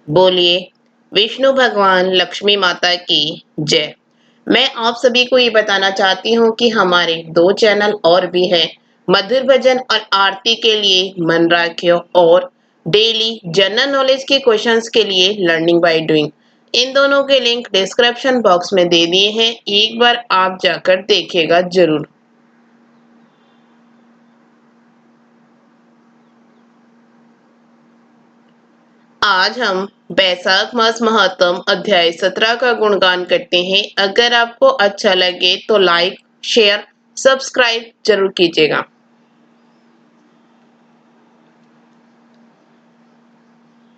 बोलिए विष्णु भगवान लक्ष्मी माता की जय। मैं आप सभी को ये बताना चाहती हूँ कि हमारे दो चैनल और भी हैं, मधुर भजन और आरती के लिए मन राखियो और डेली जनरल नॉलेज के क्वेश्चंस के लिए लर्निंग बाय डूइंग। इन दोनों के लिंक डिस्क्रिप्शन बॉक्स में दे दिए हैं, एक बार आप जाकर देखिएगा जरूर। आज हम बैसाख मास महात्म अध्याय 17 का गुणगान करते हैं। अगर आपको अच्छा लगे तो लाइक, शेयर, सब्सक्राइब जरूर कीजिएगा।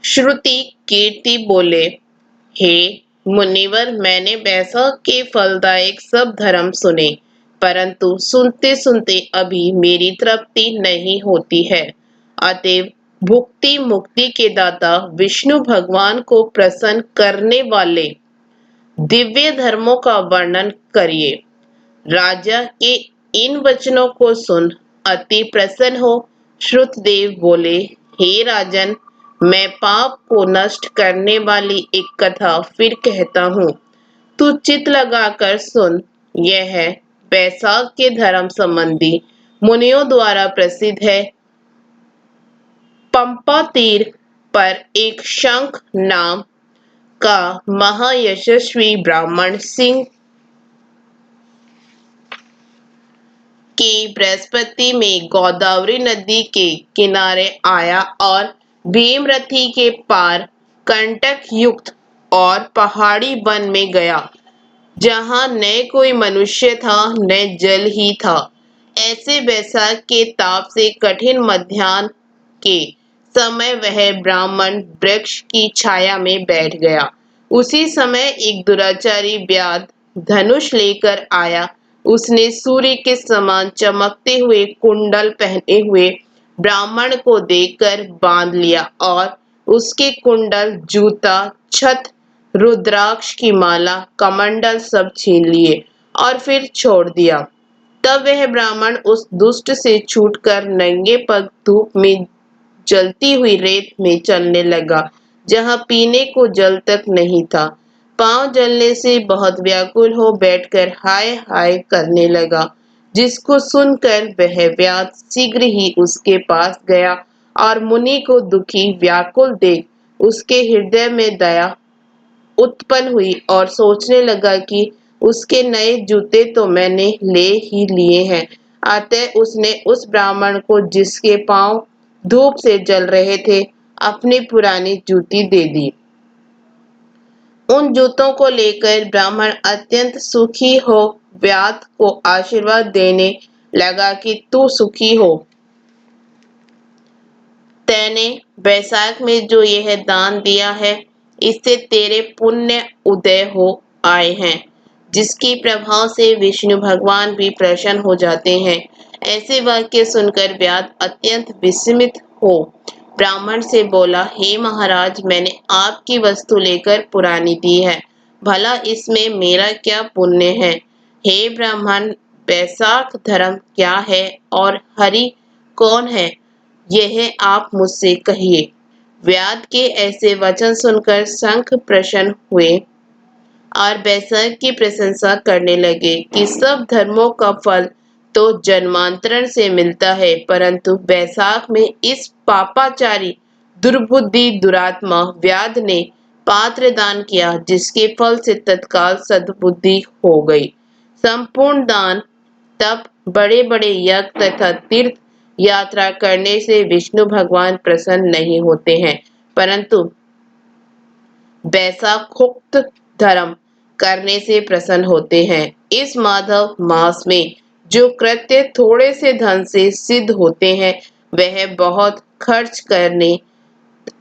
श्रुति कीर्ति बोले, हे मुनिवर, मैंने बैसाख के फलदायक सब धर्म सुने, परंतु सुनते सुनते अभी मेरी तृप्ति नहीं होती है। अतएव भुक्ति मुक्ति के दाता विष्णु भगवान को प्रसन्न करने वाले दिव्य धर्मों का वर्णन करिए। राजा के इन वचनों को सुन अति प्रसन्न हो श्रुतदेव बोले, हे राजन, मैं पाप को नष्ट करने वाली एक कथा फिर कहता हूँ। तू चित लगाकर सुन। यह है बैसाख के धर्म संबंधी मुनियों द्वारा प्रसिद्ध है। पंपा तीर पर एक शंख नाम का महायशस्वी ब्राह्मण सिंह के बृहस्पति में गोदावरी नदी के किनारे आया और भीमरथी के पार कंटक युक्त और पहाड़ी वन में गया, जहां न कोई मनुष्य था न जल ही था। ऐसे बैसाख के ताप से कठिन मध्याह्न के समय वह ब्राह्मण वृक्ष की छाया में बैठ गया। उसी समय एक दुराचारी व्याध धनुष लेकर आया। उसने सूर्य के समान चमकते हुए कुंडल पहने हुए ब्राह्मण को देखकर बांध लिया और उसके कुंडल, जूता, छत, रुद्राक्ष की माला, कमंडल सब छीन लिए और फिर छोड़ दिया। तब वह ब्राह्मण उस दुष्ट से छूटकर नंगे पग धूप में जलती हुई रेत में चलने लगा, जहां पीने को जल तक नहीं था। पांव जलने से बहुत व्याकुल हो बैठकर हाय हाय करने लगा, जिसको सुनकर वह व्याध शीघ्र ही उसके पास गया और मुनि को दुखी व्याकुल देख उसके हृदय में दया उत्पन्न हुई और सोचने लगा कि उसके नए जूते तो मैंने ले ही लिए हैं। अतः उसने उस ब्राह्मण को, जिसके पांव धूप से जल रहे थे, अपनी पुरानी जूती दे दी। उन जूतों को लेकर ब्राह्मण अत्यंत सुखी हो व्याध को आशीर्वाद देने लगा कि तू सुखी हो। तैने बैसाख में जो यह दान दिया है, इससे तेरे पुण्य उदय हो आए हैं, जिसकी प्रभाव से विष्णु भगवान भी प्रसन्न हो जाते हैं। ऐसे वाक्य सुनकर व्याध अत्यंत विस्मित हो ब्राह्मण से बोला, हे महाराज, मैंने आपकी वस्तु लेकर पुरानी दी है, भला इसमें मेरा क्या पुण्य है। हे ब्राह्मण, बैसाख धर्म क्या है और हरि कौन है, यह आप मुझसे कहिए। व्याध के ऐसे वचन सुनकर शंख प्रसन्न हुए और बैसाख की प्रशंसा करने लगे कि सब धर्मों का फल तो जन्मांतरण से मिलता है, परंतु बैसाख में इस पापाचारी दुर्बुद्धि दुरात्मा व्याध ने पात्र दान किया, जिसके फल से तत्काल सद्बुद्धि हो गई। संपूर्ण दान, तप, बड़े बड़े यज्ञ तथा तीर्थ यात्रा करने से विष्णु भगवान प्रसन्न नहीं होते हैं, परंतु बैसाखोक्त धर्म करने से प्रसन्न होते हैं। इस माधव मास में जो कृत्य थोड़े से धन से सिद्ध होते हैं, वह बहुत खर्च करने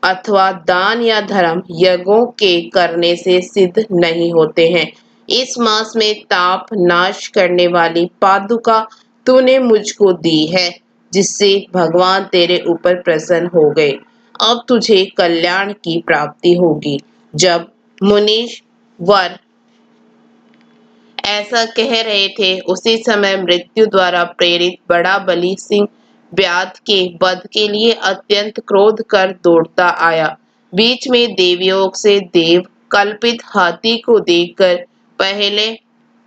अथवा दान या धर्म यज्ञों के करने से सिद्ध नहीं होते हैं। इस मास में ताप नाश करने वाली पादुका तूने मुझको दी है, जिससे भगवान तेरे ऊपर प्रसन्न हो गए। अब तुझे कल्याण की प्राप्ति होगी। जब मुनीश वर ऐसा कह रहे थे, उसी समय मृत्यु द्वारा प्रेरित बड़ा बलि सिंह व्याध के वध के लिए अत्यंत क्रोध कर दौड़ता आया। बीच में देवयोग से देव कल्पित हाथी को देखकर पहले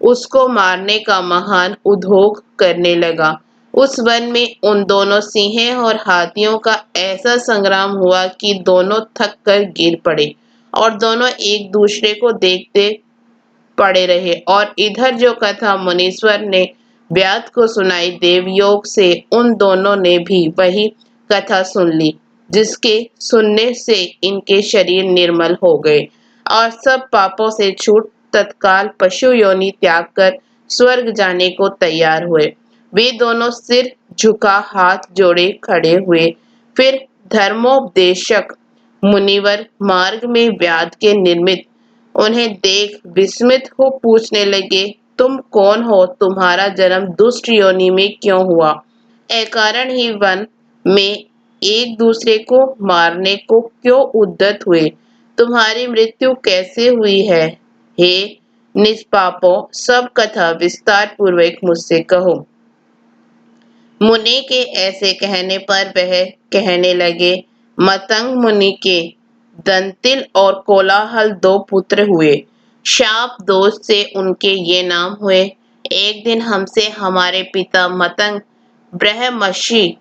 उसको मारने का महान उद्योग करने लगा। उस वन में उन दोनों सिंह और हाथियों का ऐसा संग्राम हुआ कि दोनों थक कर गिर पड़े और दोनों एक दूसरे को देखते पड़े रहे। और इधर जो कथा मुनीश्वर ने व्याध को सुनाई देवयोग से, उन दोनों ने भी वही कथा सुन ली, जिसके सुनने से इनके शरीर निर्मल हो गए और सब पापों से छूट तत्काल पशु योनि त्याग कर स्वर्ग जाने को तैयार हुए। वे दोनों सिर झुका हाथ जोड़े खड़े हुए। फिर धर्मोपदेशक मुनिवर मार्ग में व्याध के निर्मित उन्हें देख विस्मित हो पूछने लगे, तुम कौन हो? तुम्हारा जन्म दुष्ट योनि में क्यों हुआ? अकारण ही वन में एक दूसरे को मारने को क्यों उद्यत हुए? तुम्हारी मृत्यु कैसे हुई है? हे निष्पापों, सब कथा विस्तार पूर्वक मुझसे कहो। मुनि के ऐसे कहने पर वह कहने लगे, मतंग मुनि के दंतिल और कोलाहल दो पुत्र हुए। शाप दोष से उनके ये नाम हुए। एक दिन हमसे हमारे पिता मतंग ब्रह्मर्षि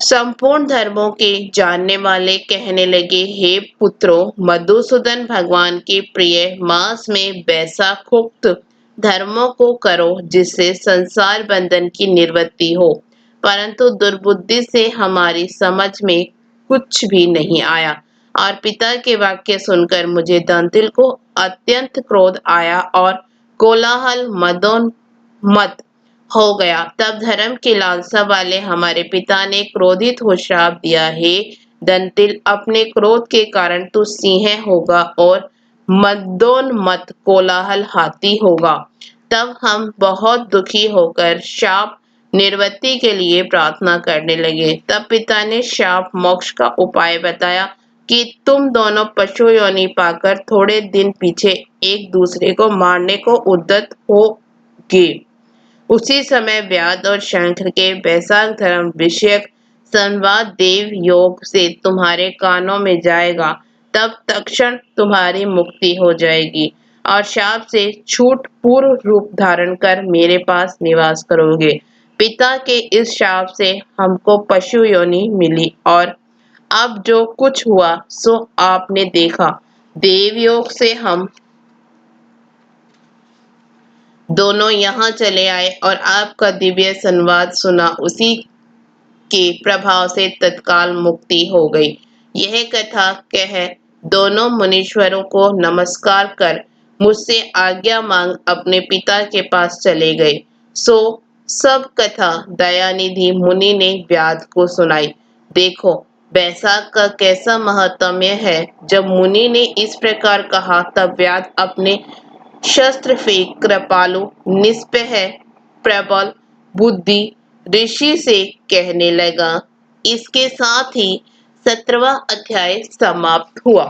संपूर्ण धर्मों के जानने वाले कहने लगे, हे पुत्रों, मधुसूदन भगवान के प्रिय मास में वैशाखोक्त धर्मों को करो, जिससे संसार बंधन की निवृत्ति हो। परंतु दुर्बुद्धि से हमारी समझ में कुछ भी नहीं आया और पिता के वाक्य सुनकर मुझे दंतिल को अत्यंत क्रोध आया और कोलाहल मदोन्मत्त हो गया। तब धर्म की लालसा वाले हमारे पिता ने क्रोधित हो श्राप दिया, हे दंतिल, अपने क्रोध के कारण तू सिंह होगा और मदोन्मत्त कोलाहल हाथी होगा। तब हम बहुत दुखी होकर शाप निवृत्ति के लिए प्रार्थना करने लगे। तब पिता ने शाप मोक्ष का उपाय बताया कि तुम दोनों पशु योनि पाकर थोड़े दिन पीछे एक दूसरे को मारने को उद्यत होगे। उसी समय व्याध और शंकर के वैशाख धर्म विषयक संवाद देव योग से तुम्हारे कानों में जाएगा। तब तत्क्षण तुम्हारी मुक्ति हो जाएगी और शाप से छूट पूर्ण रूप धारण कर मेरे पास निवास करोगे। पिता के इस शाप से हमको पशु योनि मिली और अब जो कुछ हुआ सो आपने देखा। देवयोग से हम दोनों यहाँ चले आए और आपका दिव्य संवाद सुना। उसी के प्रभाव से तत्काल मुक्ति हो गई। यह कथा कह दोनों मुनीश्वरों को नमस्कार कर मुझसे आज्ञा मांग अपने पिता के पास चले गए। सो सब कथा दयानिधि मुनि ने व्याध को सुनाई। देखो वैशाख का कैसा महत्म्य है। जब मुनि ने इस प्रकार कहा तब व्याध अपने शस्त्र फेंक कृपालु निष्पह प्रबल बुद्धि ऋषि से कहने लगा। इसके साथ ही 17वां अध्याय समाप्त हुआ।